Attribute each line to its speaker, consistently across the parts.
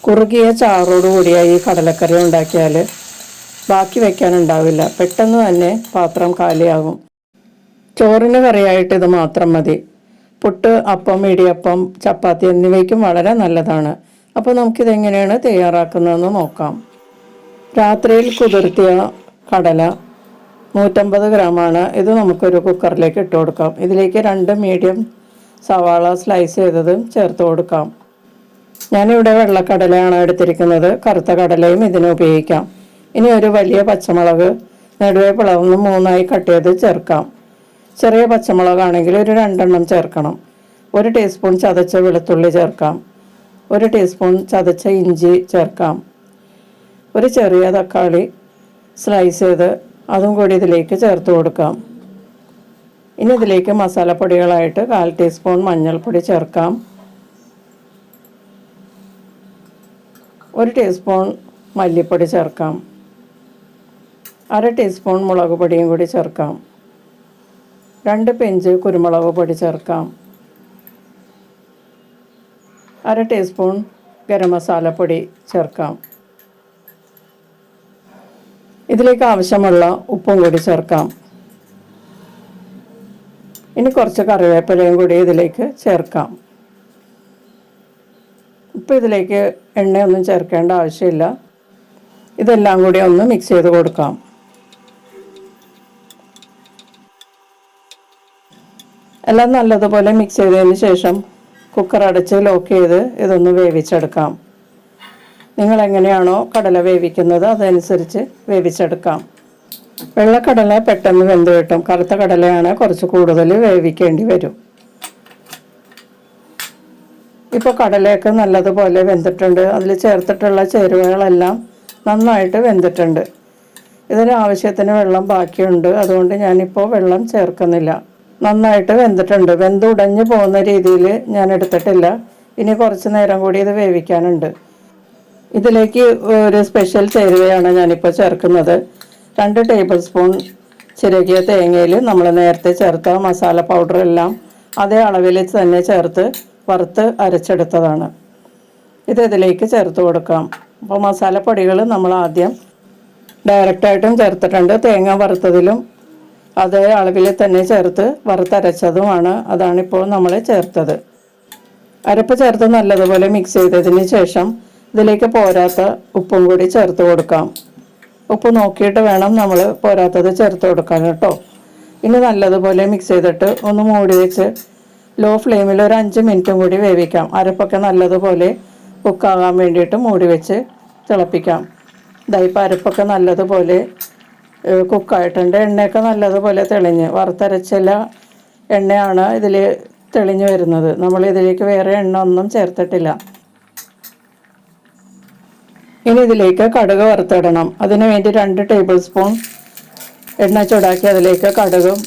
Speaker 1: കുറുകിയ ചാറോടുകൂടിയായി ഈ കടലക്കറി ഉണ്ടാക്കിയാൽ ബാക്കി വയ്ക്കാനുണ്ടാവില്ല. പെട്ടെന്ന് തന്നെ പാത്രം കാലിയാകും. ചോറിന് കറിയായിട്ട് ഇത് മാത്രം മതി. പുട്ട്, അപ്പം, ഇടിയപ്പം, ചപ്പാത്തി എന്നിവയ്ക്കും വളരെ നല്ലതാണ്. അപ്പോൾ നമുക്കിതെങ്ങനെയാണ് തയ്യാറാക്കുന്നതെന്ന് നോക്കാം. രാത്രിയിൽ കുതിർത്തിയ കടല 150 ഗ്രാമാണ്. ഇത് നമുക്കൊരു കുക്കറിലേക്ക് ഇട്ട് കൊടുക്കാം. ഇതിലേക്ക് 2 മീഡിയം സവാള സ്ലൈസ് ചെയ്തതും ചേർത്ത് കൊടുക്കാം. ഞാനിവിടെ വെള്ളക്കടലയാണ് എടുത്തിരിക്കുന്നത്. കറുത്ത കടലയും ഇതിന് ഉപയോഗിക്കാം. ഇനി ഒരു വലിയ പച്ചമുളക് നടുവേ പിളർന്ന് 3ആയി കട്ട് ചെയ്ത് ചേർക്കാം. ചെറിയ പച്ചമുളകാണെങ്കിൽ ഒരു 2 എണ്ണം ചേർക്കണം. 1 ടീസ്പൂൺ ചതച്ച വെളുത്തുള്ളി ചേർക്കാം. 1 ടീസ്പൂൺ ചതച്ച ഇഞ്ചി ചേർക്കാം. ഒരു ചെറിയ തക്കാളി സ്ലൈസ് ചെയ്ത് അതും കൂടി ഇതിലേക്ക് ചേർത്ത് കൊടുക്കാം. ഇനി ഇതിലേക്ക് മസാലപ്പൊടികളായിട്ട് 1/4 ടീസ്പൂൺ മഞ്ഞൾപ്പൊടി ചേർക്കാം. 1 ടീസ്പൂൺ മല്ലിപ്പൊടി ചേർക്കാം. 1/2 ടീസ്പൂൺ മുളക് പൊടിയും കൂടി ചേർക്കാം. 2 പിഞ്ച് കുരുമുളക് പൊടി ചേർക്കാം. 1/2 ടീസ്പൂൺ ഗരം മസാലപ്പൊടി ചേർക്കാം. ഇതിലേക്ക് ആവശ്യമുള്ള ഉപ്പും കൂടി ചേർക്കാം. ഇനി കുറച്ച് കറിവേപ്പിലയും കൂടി ഇതിലേക്ക് ചേർക്കാം. ഇപ്പോൾ ഇതിലേക്ക് എണ്ണയൊന്നും ചേർക്കേണ്ട ആവശ്യമില്ല. ഇതെല്ലാം കൂടി ഒന്ന് മിക്സ് ചെയ്ത് കൊടുക്കാം. എല്ലാം നല്ലതുപോലെ മിക്സ് ചെയ്തതിന് ശേഷം കുക്കർ അടച്ച് ലോക്ക് ചെയ്ത് ഇതൊന്ന് വേവിച്ചെടുക്കാം. നിങ്ങൾ എങ്ങനെയാണോ കടല വേവിക്കുന്നത് അതനുസരിച്ച് വേവിച്ചെടുക്കാം. വെള്ളക്കടല പെട്ടെന്ന് വെന്ത് കിട്ടും. കറുത്ത കടലയാണ് കുറച്ച് കൂടുതൽ വേവിക്കേണ്ടി വരും. ഇപ്പോൾ കടലയൊക്കെ നല്ലതുപോലെ വെന്തിട്ടുണ്ട്. അതിൽ ചേർത്തിട്ടുള്ള ചേരുവകളെല്ലാം നന്നായിട്ട് വെന്തിട്ടുണ്ട്. ഇതിന് ആവശ്യത്തിന് വെള്ളം ബാക്കിയുണ്ട്. അതുകൊണ്ട് ഞാനിപ്പോൾ വെള്ളം ചേർക്കുന്നില്ല. നന്നായിട്ട് വെന്തിട്ടുണ്ട്. വെന്തുടഞ്ഞു പോകുന്ന രീതിയിൽ ഞാൻ എടുത്തിട്ടില്ല. ഇനി കുറച്ച് നേരം കൂടി ഇത് വേവിക്കാനുണ്ട്. ഇതിലേക്ക് ഒരു സ്പെഷ്യൽ ചേരുവയാണ് ഞാനിപ്പോൾ ചേർക്കുന്നത്. 2 ടേബിൾ സ്പൂൺ ചിരകിയ തേങ്ങയിൽ നമ്മൾ നേരത്തെ ചേർത്ത മസാല പൗഡറെല്ലാം അതേ അളവിൽ തന്നെ ചേർത്ത് വറുത്ത് അരച്ചെടുത്തതാണ്. ഇത് ഇതിലേക്ക് ചേർത്ത് കൊടുക്കാം. അപ്പോൾ മസാലപ്പൊടികൾ നമ്മൾ ആദ്യം ഡയറക്റ്റായിട്ടും ചേർത്തിട്ടുണ്ട്. തേങ്ങ വറുത്തതിലും അതേ അളവിൽ തന്നെ ചേർത്ത് വറുത്തരച്ചതുമാണ്. അതാണിപ്പോൾ നമ്മൾ ചേർത്തത്. അരപ്പ് ചേർത്ത് നല്ലതുപോലെ മിക്സ് ചെയ്തതിന് ശേഷം ഇതിലേക്ക് പോരാത്ത ഉപ്പും കൂടി ചേർത്ത് കൊടുക്കാം. ഉപ്പ് നോക്കിയിട്ട് വേണം നമ്മൾ പോരാത്തത് ചേർത്ത് കൊടുക്കാൻ കേട്ടോ. ഇനി നല്ലതുപോലെ മിക്സ് ചെയ്തിട്ട് ഒന്ന് മൂടി വെച്ച് ലോ ഫ്ലെയിമിൽ ഒരു 5 മിനിറ്റും കൂടി വേവിക്കാം. അരപ്പൊക്കെ നല്ലതുപോലെ കുക്കാകാൻ വേണ്ടിയിട്ട് മൂടി വെച്ച് തിളപ്പിക്കാം. ഇപ്പം അരപ്പൊക്കെ നല്ലതുപോലെ കുക്കായിട്ടുണ്ട്. എണ്ണയൊക്കെ നല്ലതുപോലെ തെളിഞ്ഞ് വറുത്തരച്ചില്ല എണ്ണയാണ് ഇതിൽ തെളിഞ്ഞു വരുന്നത്. നമ്മൾ ഇതിലേക്ക് വേറെ എണ്ണ ഒന്നും ചേർത്തിട്ടില്ല. ഇനി ഇതിലേക്ക് കടുക് വറുത്തിടണം. അതിനു വേണ്ടി 2 ടേബിൾ സ്പൂൺ എണ്ണ ചൂടാക്കി അതിലേക്ക് കടുകും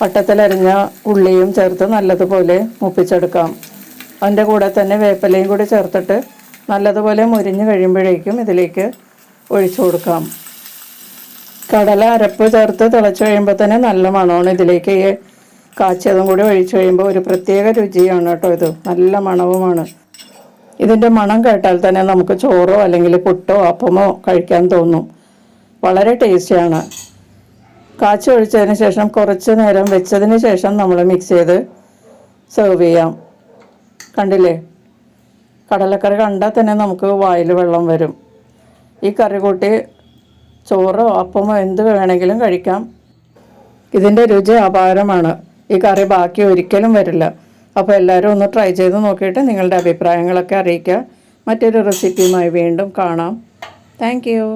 Speaker 1: വട്ടത്തിലരിഞ്ഞ ഉള്ളിയും ചേർത്ത് നല്ലതുപോലെ മുപ്പിച്ചെടുക്കാം. അതിൻ്റെ കൂടെ തന്നെ വേപ്പിലയും കൂടി ചേർത്തിട്ട് നല്ലതുപോലെ മുരിഞ്ഞ് കഴിയുമ്പോഴേക്കും ഇതിലേക്ക് ഒഴിച്ചു കൊടുക്കാം. കടല അരപ്പ് ചേർത്ത് തിളച്ച് കഴിയുമ്പോൾ തന്നെ നല്ല മണമാണ്. ഇതിലേക്ക് കാച്ചിയതും കൂടി ഒഴിച്ചു കഴിയുമ്പോൾ ഒരു പ്രത്യേക രുചിയാണ് കേട്ടോ. ഇത് നല്ല മണവുമാണ്. ഇതിൻ്റെ മണം കേട്ടാൽ തന്നെ നമുക്ക് ചോറോ അല്ലെങ്കിൽ പുട്ടോ അപ്പമോ കഴിക്കാൻ തോന്നും. വളരെ ടേസ്റ്റിയാണ്. കാച്ചി ഒഴിച്ചതിന് ശേഷം കുറച്ച് നേരം വെച്ചതിന് ശേഷം നമ്മൾ മിക്സ് ചെയ്ത് സെർവ് ചെയ്യാം. കണ്ടില്ലേ, കടലക്കറി കണ്ടാൽ തന്നെ നമുക്ക് വായിൽ വെള്ളം വരും. ഈ കറി കൂട്ടി ചോറോ അപ്പമോ എന്ത് വേണമെങ്കിലും കഴിക്കാം. ഇതിൻ്റെ രുചി അപാരമാണ്. ഈ കറി ബാക്കി ഒരിക്കലും വരില്ല. അപ്പോൾ എല്ലാവരും ഒന്ന് ട്രൈ ചെയ്ത് നോക്കിയിട്ട് നിങ്ങളുടെ അഭിപ്രായങ്ങളൊക്കെ അറിയിക്കുക. മറ്റൊരു റെസിപ്പിയുമായി വീണ്ടും കാണാം. Thank you.